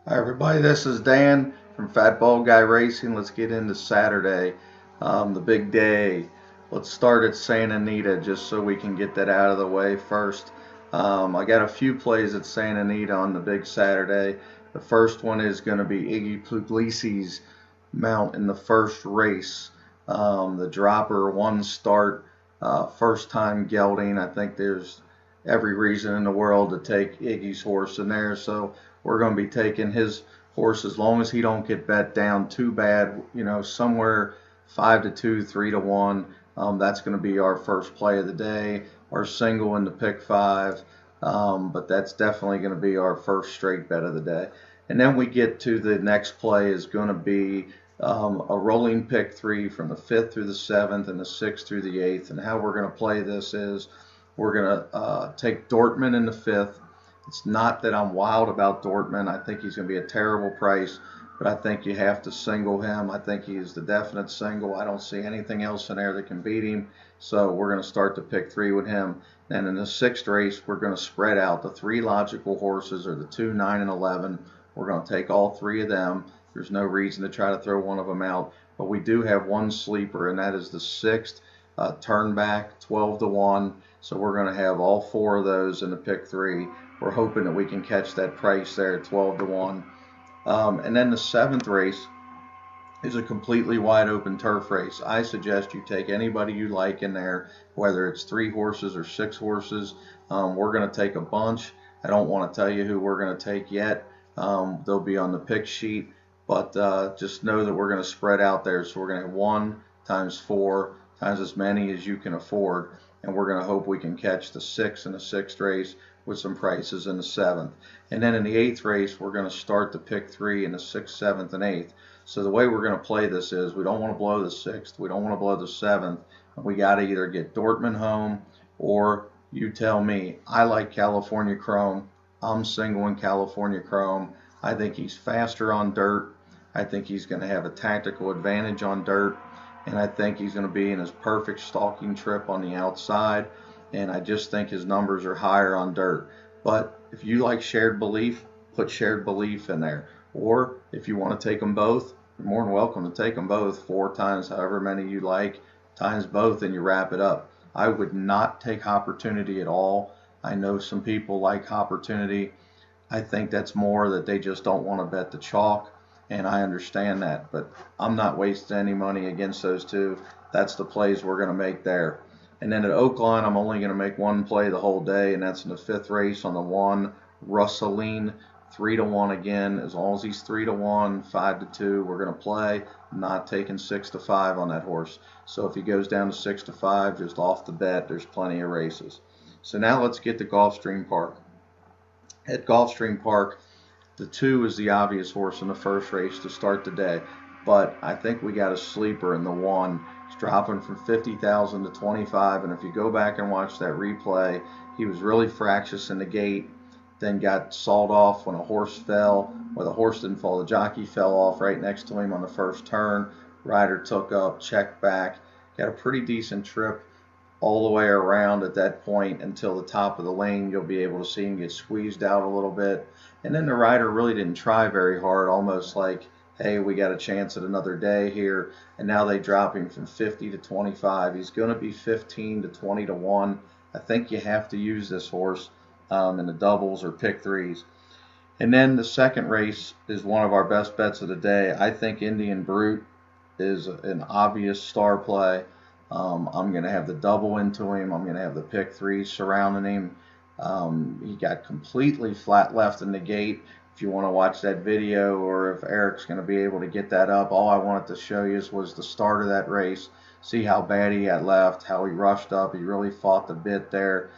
Hi everybody, this is Dan from Fat Ball Guy Racing. Let's get into Saturday, the big day. Let's start at Santa Anita just so we can get that out of the way first. I got a few plays at Santa Anita on the big Saturday. The first one is going to be Iggy Puglisi's mount in the first race. The dropper, one start, first time gelding. I think there's every reason in the world to take Iggy's horse in there, so we're going to be taking his horse as long as he don't get bet down too bad, somewhere 5-2, 3-1. That's going to be our first play of the day, our single in the pick five. But that's definitely going to be our first straight bet of the day. And then we get to the next play is going to be a rolling pick three from the 5th through the 7th and the 6th through the 8th. And how we're going to play this is we're going to take Dortmund in the 5th. It's not that I'm wild about Dortmund. I think he's going to be a terrible price, but I think you have to single him. I think he's the definite single. I don't see anything else in there that can beat him. So we're going to start the pick three with him. And in the 6th race, we're going to spread out. The 3 logical horses are the 2, 9, and 11. We're going to take all 3 of them. There's no reason to try to throw one of them out. But we do have one sleeper, and that is the 6th turn back, 12-1. So we're going to have all 4 of those in the pick three. We're hoping that we can catch that price there at 12-1. And then the 7th race is a completely wide open turf race. I suggest you take anybody you like in there, whether it's 3 horses or 6 horses. We're going to take a bunch. I don't want to tell you who we're going to take yet. They'll be on the pick sheet, but just know that we're going to spread out there. So we're going to have 1 times 4 times as many as you can afford, and we're going to hope we can catch the 6th in the 6th race with some prices in the 7th. And then in the 8th race, we're going to start the pick three in the 6th, 7th, and 8th. So the way we're going to play this is we don't want to blow the 6th, we don't want to blow the 7th. We got to either get Dortmund home or you tell me. I like California Chrome. I'm singling California Chrome. I think he's faster on dirt. I think he's going to have a tactical advantage on dirt. And I think he's going to be in his perfect stalking trip on the outside. And I just think his numbers are higher on dirt. But if you like Shared Belief, put Shared Belief in there. Or if you want to take them both, you're more than welcome to take them both 4 times, however many you like, times both, and you wrap it up. I would not take Opportunity at all. I know some people like Opportunity. I think that's more that they just don't want to bet the chalk, and I understand that. But I'm not wasting any money against those two. That's the plays we're going to make there. And then at Oakland, I'm only going to make one play the whole day, and that's in the 5th race on the 1, Russaline, 3-1 again. As long as he's 3-1, 5-2, we're going to play. I'm not taking 6-5 on that horse. So if he goes down to 6-5, just off the bet, there's plenty of races. So now let's get to Gulfstream Park. At Gulfstream Park, the 2 is the obvious horse in the first race to start the day, but I think we got a sleeper in the 1. Dropping from 50,000 to 25, and if you go back and watch that replay, he was really fractious in the gate, then got sawed off when a horse fell. Well, the horse didn't fall, the jockey fell off right next to him on the first turn. Rider took up, checked back, got a pretty decent trip all the way around at that point until the top of the lane. You'll be able to see him get squeezed out a little bit, and then the rider really didn't try very hard, almost like, hey, we got a chance at another day here. And now they drop him from 50 to 25. He's going to be 15 to 20-1. I think you have to use this horse in the doubles or pick threes. And then the 2nd race is one of our best bets of the day. I think Indian Brute is an obvious star play. I'm going to have the double into him. I'm going to have the pick three surrounding him. He got completely flat left in the gate. If you want to watch that video, or if Eric's going to be able to get that up, all I wanted to show you was the start of that race. See how bad he got left, how he rushed up. He really fought the bit there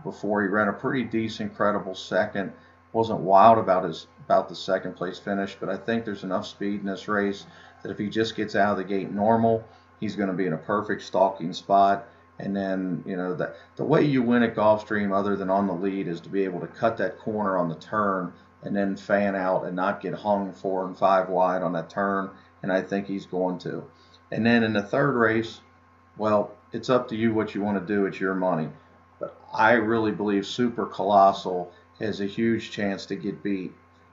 before he ran a pretty decent, credible second. Wasn't wild about the 2nd place finish, but I think there's enough speed in this race that if he just gets out of the gate normal, he's going to be in a perfect stalking spot. And then, the way you win at Gulfstream, other than on the lead, is to be able to cut that corner on the turn and then fan out and not get hung 4 and 5 wide on that turn, and I think he's going to. And then in the 3rd race, well, it's up to you what you want to do. It's your money. But I really believe Super Colossal has a huge chance to get beat.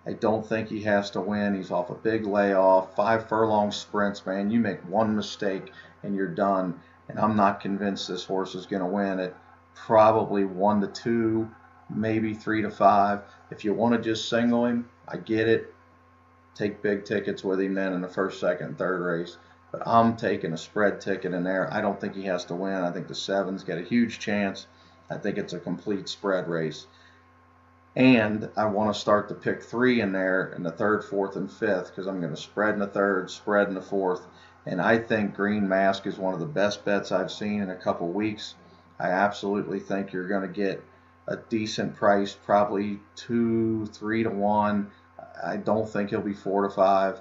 I don't think he has to win. He's off a big layoff, 5 furlong sprints, man. You make one mistake and you're done. And I'm not convinced this horse is going to win at probably 1 to 2, maybe 3 to 5. If you want to just single him, I get it. Take big tickets with him then in the first, second, third race. But I'm taking a spread ticket in there. I don't think he has to win. I think the 7's got a huge chance. I think it's a complete spread race. And I want to start the pick 3 in there in the 3rd, 4th, and 5th because I'm going to spread in the 3rd, spread in the 4th. And I think Green Mask is one of the best bets I've seen in a couple weeks. I absolutely think you're going to get a decent price, probably 2, 3 to 1. I don't think he'll be 4 to 5.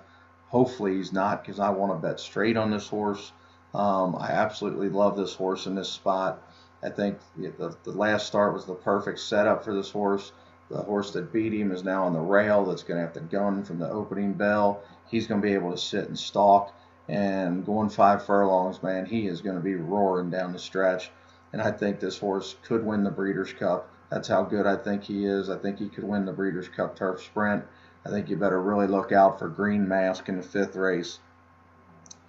Hopefully he's not because I want to bet straight on this horse. I absolutely love this horse in this spot. I think the last start was the perfect setup for this horse. The horse that beat him is now on the rail. That's going to have to gun from the opening bell. He's going to be able to sit and stalk. And going 5 furlongs, man, he is going to be roaring down the stretch. And I think this horse could win the Breeders' Cup. That's how good I think he is. I think he could win the Breeders' Cup Turf Sprint. I think you better really look out for Green Mask in the 5th race.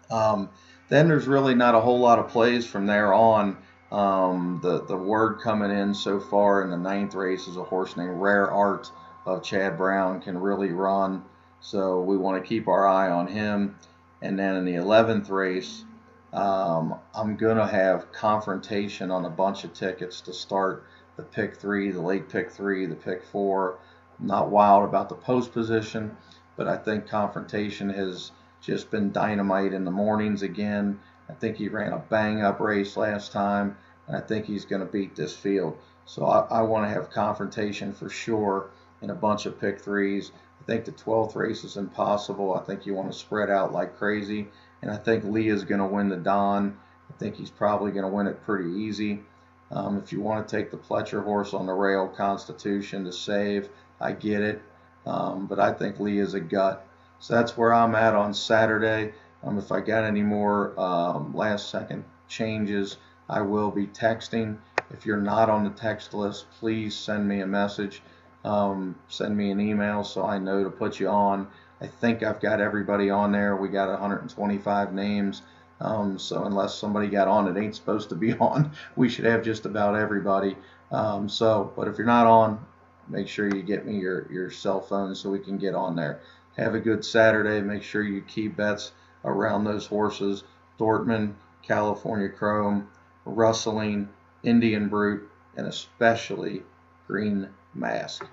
Then there's really not a whole lot of plays from there on. The word coming in so far in the 9th race is a horse named Rare Art of Chad Brown can really run, so we want to keep our eye on him. And then in the 11th race, I'm gonna have Confrontation on a bunch of tickets to start the pick 3, the late pick 3, the pick 4. I'm not wild about the post position, but I think Confrontation has just been dynamite in the mornings again. I think he ran a bang-up race last time, and I think he's going to beat this field. So I want to have Confrontation for sure in a bunch of pick 3s. I think the 12th race is impossible. I think you want to spread out like crazy, and I think Leah's going to win the Don. I think he's probably going to win it pretty easy. If you want to take the Pletcher horse on the rail, Constitution to save, I get it, but I think Leah's a gut. So that's where I'm at on Saturday. If I got any more last-second changes, I will be texting. If you're not on the text list, please send me a message. Send me an email so I know to put you on. I think I've got everybody on there. We got 125 names. So unless somebody got on that ain't supposed to be on, we should have just about everybody. But if you're not on, make sure you get me your cell phone so we can get on there. Have a good Saturday. Make sure you keep bets around those horses: Dortmund, California Chrome, Rustling, Indian Brute, and especially Green Mask.